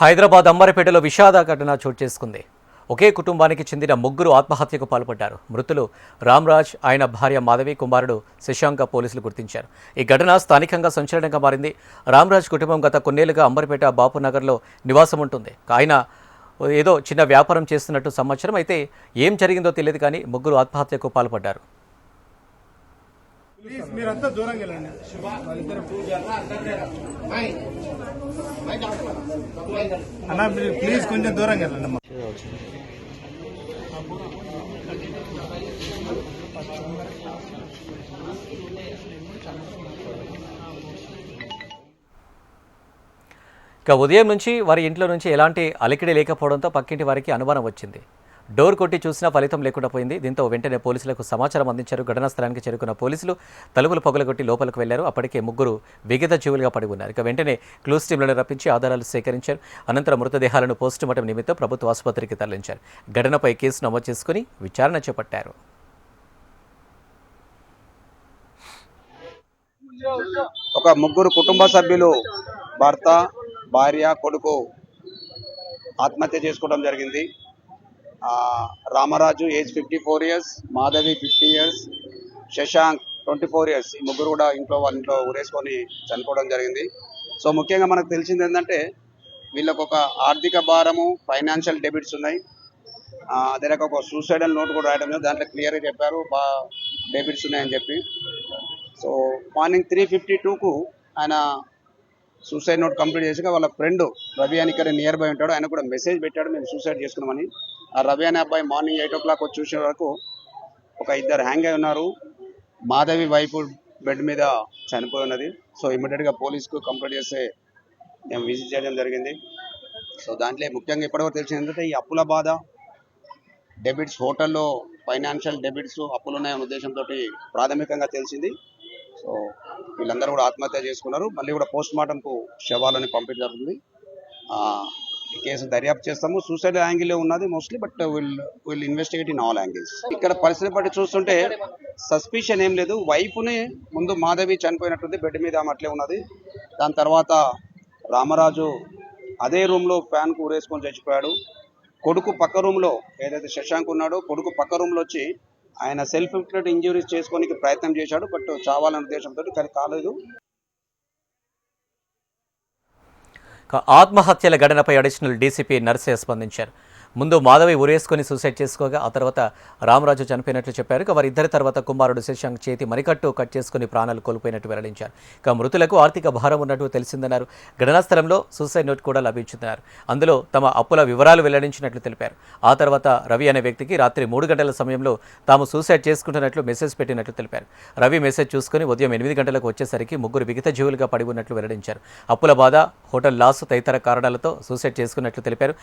హైదరాబాద్ అంబర్పేటలో విషాద ఘటన చోటు చేసుకుంది. ఒకే కుటుంబానికి చెందిన ముగ్గురు ఆత్మహత్యకు పాల్పడ్డారు. మృతులు రామ్రాజ్, ఆయన భార్య మాధవి, కుమారుడు శశాంక్ పోలీసులు గుర్తించారు. ఈ ఘటన స్థానికంగా సంచలనంగా మారింది. రామ్రాజ్ కుటుంబం గత కొన్నేళ్లుగా అంబర్పేట బాపునగర్లో నివాసం ఉంటుంది. ఆయన ఏదో చిన్న వ్యాపారం చేస్తున్నట్టు సమాచారం. అయితే ఏం జరిగిందో తెలియదు కానీ ముగ్గురు ఆత్మహత్యకు పాల్పడ్డారు. మీరంతా దూరంగా వెళ్ళండి. అన్నా ప్లీజ్ కొంచెం దూరంగా వెళ్ళండి అమ్మా. ఇక ఉదయం నుంచి వారి ఇంట్లో నుంచి ఎలాంటి అలికిడి లేకపోవడంతో పక్కింటి వారికి అనుమానం వచ్చింది. డోర్ కొట్టి చూసినా ఫలితం లేకుండా పోయింది. దీంతో వెంటనే పోలీసులకు సమాచారం అందించారు. ఘటనా స్థలానికి చేరుకున్న పోలీసులు తలుపులు పగులగొట్టి లోపలికి వెళ్లారు. అప్పటికే ముగ్గురు విగత జీవులుగా పడి ఉన్నారు. ఇక వెంటనే క్లూస్ టీంలను రప్పించి ఆధారాలు సేకరించారు. అనంతరం మృతదేహాలను పోస్టుమార్టం నిమిత్తం ప్రభుత్వ ఆసుపత్రికి తరలించారు. ఘటనపై కేసు నమోదు చేసుకుని విచారణ చేపట్టారు. ఒక ముగ్గురు కుటుంబ సభ్యులు భర్త, భార్య, కొడుకు ఆత్మహత్య చేసుకోవడం జరిగింది. Ramaraju age 54 years, Madhavi 50 years, Shashank 24 years. ఈ ముగ్గురు కూడా వాళ్ళ ఇంట్లో ఊరేసుకొని చనిపోవడం జరిగింది. సో ముఖ్యంగా మనకు తెలిసింది ఏంటంటే వీళ్ళకు ఒక ఆర్థిక భారము, ఫైనాన్షియల్ డెబిట్స్ ఉన్నాయి. అదే రకంగా ఒక సూసైడల్ నోట్ కూడా రాయడం లేదు. దాంట్లో క్లియర్గా చెప్పారు డెబిట్స్ ఉన్నాయని చెప్పి. సో మార్నింగ్ 3:52కు ఆయన సూసైడ్ నోట్ కంప్లీట్ చేసి వాళ్ళ ఫ్రెండ్ రవి అని ఇక్కడ నియర్ బై ఉంటాడు, ఆయన కూడా మెసేజ్ పెట్టాడు మేము సూసైడ్ చేసుకున్నామని. ఆ రవి అనే అబ్బాయి మార్నింగ్ 8 o'clock వచ్చి చూసే వరకు ఒక ఇద్దరు హ్యాంగ్ అయి ఉన్నారు. మాధవి వైపు బెడ్ మీద చనిపోయి ఉన్నది. సో ఇమీడియట్గా పోలీస్కు కంప్లైంట్ చేస్తే మేము విజిట్ చేయడం జరిగింది. సో దాంట్లో ముఖ్యంగా ఇప్పటివరకు తెలిసింది ఏంటంటే ఈ అప్పుల బాధ, డెబిట్స్, హోటల్లో ఫైనాన్షియల్ డెబిట్స్, అప్పులు ఉన్నాయనే ఉద్దేశంతో ప్రాథమికంగా తెలిసింది. సో వీళ్ళందరూ కూడా ఆత్మహత్య చేసుకున్నారు. మళ్ళీ కూడా పోస్ట్ మార్టంకు శవాలని పంపించడం జరుగుతుంది. ఈ కేసు దర్యాప్తు చేస్తాము. సూసైడ్ యాంగిల్ ఉన్నది mostly, but will investigate in all angles. ఇక్కడ పరిస్థితి బట్టి చూస్తుంటే సస్పిషన్ ఏం లేదు. వైఫ్ని ముందు మాధవి చనిపోయినట్టుంది, బెడ్ మీద అట్లే ఉన్నది. దాని తర్వాత రామరాజు అదే రూమ్లో ఫ్యాన్కు ఊరేసుకొని చచ్చిపోయాడు. కొడుకు పక్క రూమ్లో ఏదైతే శశాంక్ ఉన్నాడో కొడుకు పక్క రూమ్లో వచ్చి ఆయన సెల్ఫ్ ఇన్ఫ్లిక్టెడ్ ఇంజ్యూరీస్ చేసుకోనికి ప్రయత్నం చేశాడు, బట్ చావాలనే ఉద్దేశంతో కానీ కాలేదు. ఆత్మహత్యల ఘటనపై అడిషనల్ డీసీపీ నర్సే స్పందించారు. ముందు మాధవి ఉరేసుకొని సూసైడ్ చేసుకోగా ఆ తర్వాత రామరాజు చనిపోయినట్లు చెప్పారు. వారిద్దరి తర్వాత కుమారుడు శశాంక్ చేతి మరికట్టు కట్ చేసుకుని ప్రాణాలు కోల్పోయినట్టు వెల్లడించారు. మృతులకు ఆర్థిక భారం ఉన్నట్టు తెలిసిందన్నారు. ఘటనా స్థలంలో సూసైడ్ నోట్ కూడా లభించిందన్నారు. అందులో తమ అప్పుల వివరాలు వెల్లడించినట్లు తెలిపారు. ఆ తర్వాత రవి అనే వ్యక్తికి రాత్రి 3 గంటల సమయంలో తాము సూసైడ్ చేసుకుంటున్నట్లు మెసేజ్ పెట్టినట్లు తెలిపారు. రవి మెసేజ్ చూసుకుని ఉదయం 8 గంటలకు వచ్చేసరికి ముగ్గురు విగత జీవులుగా పడి ఉన్నట్లు వెల్లడించారు. అప్పుల బాధ, హోటల్ లాస్ తదితర కారణాలతో సూసైడ్ చేసుకున్నట్లు తెలిపారు.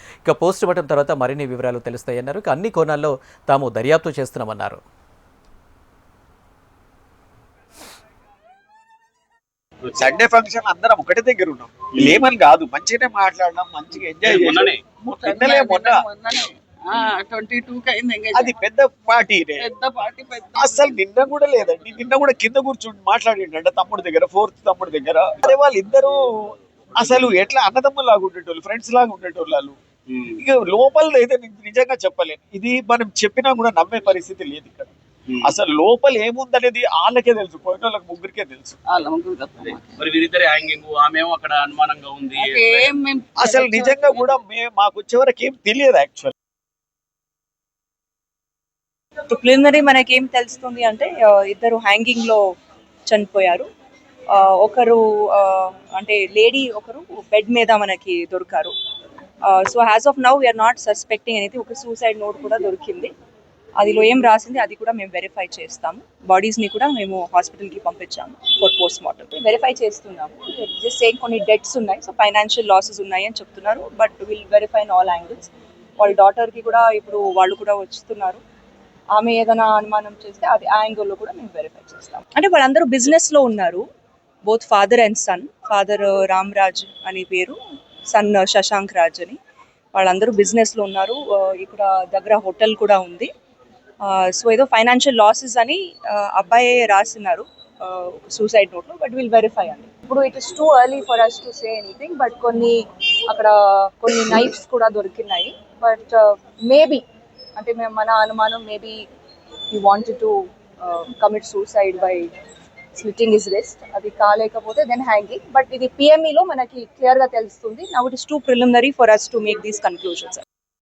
పోస్ట్ మార్టం తర్వాత మరిన్ని వివరాలు తెలుస్తాయన్నారు. అన్ని కోణాల్లో తాము దర్యాప్తు చేస్తున్నామన్నారు. సండే ఫంక్షన్ అందరం ఒకటి దగ్గర ఉన్నాం, లేమని కాదు, మంచిగానే మాట్లాడడం, మంచిగా ఎంజాయ్ చేయాలి. 22 అది పెద్ద పార్టీ, అసలు నిన్న కూడా లేదండి. నిన్న కూడా కింద కూర్చుని మాట్లాడిండ తమ్ముడి దగ్గర, 4th తమ్ముడి దగ్గర. అదే వాళ్ళిద్దరూ అసలు ఎట్లా అన్నదమ్ములు లాగా ఉండేటోళ్ళు, ఫ్రెండ్స్ లాగా ఉండేటోళ్ళు వాళ్ళు. ఇక లోపల అయితే నిజంగా చెప్పలేను. ఇది మనం చెప్పినా కూడా నమ్మే పరిస్థితి లేదు ఇక్కడ. అసలు లోపల ఏముందనేది వాళ్ళకే తెలుసు, పోయిన వాళ్ళకి ముగ్గురికే తెలుసు. అసలు నిజంగా కూడా మాకు వచ్చేవరకు ఏం తెలియదు యాక్చువల్. ప్రిలిమినరీ మనకేం తెలుస్తుంది అంటే ఇద్దరు హ్యాంగింగ్ లో చనిపోయారు. ఒకరు అంటే లేడీ, ఒకరు బెడ్ మీద మనకి దొరికారు. So as of now we are not suspecting అనేది. ఒక సూసైడ్ నోట్ కూడా దొరికింది, అదిలో ఏం రాసింది అది కూడా మేము వెరిఫై చేస్తాము. బాడీస్ని కూడా మేము హాస్పిటల్కి పంపించాము ఫర్ పోస్ట్ మార్టం. వెరిఫై చేస్తున్నాము. జస్ట్ సేమ్ కొన్ని డెట్స్ ఉన్నాయి, సో ఫైనాన్షియల్ లాసెస్ ఉన్నాయి అని చెప్తున్నారు. But will verify in all angles. వాళ్ళ డాటర్కి కూడా ఇప్పుడు వాళ్ళు కూడా వస్తున్నారు. ఆమె ఏదైనా అనుమానం చేస్తే అది ఆ యాంగిల్లో కూడా మేము వెరిఫై చేస్తాం. అంటే వాళ్ళందరూ బిజినెస్లో ఉన్నారు, both father and son. Father Ramraj అని పేరు, సన్ శశాంక్ రాజ్ అని. వాళ్ళందరూ బిజినెస్లో ఉన్నారు. ఇక్కడ దగ్గర హోటల్ కూడా ఉంది. సో ఏదో ఫైనాన్షియల్ లాసెస్ అని అబ్బాయి రాసినారు సూసైడ్ నోట్లో, బట్ విల్ వెరిఫై అండి. ఇప్పుడు it is too early for us to say anything, but అక్కడ కొన్ని నైఫ్స్ కూడా దొరికినాయి. బట్ మేబీ అంటే మన అనుమానం maybe he wanted to commit suicide by slitting his wrist. అది కాలేకపోతే దెన్ హ్యాంగింగ్. బట్ ఇది PME లో మనకి క్లియర్ గా తెలుస్తుంది. Now it is two preliminary for us to make these conclusions.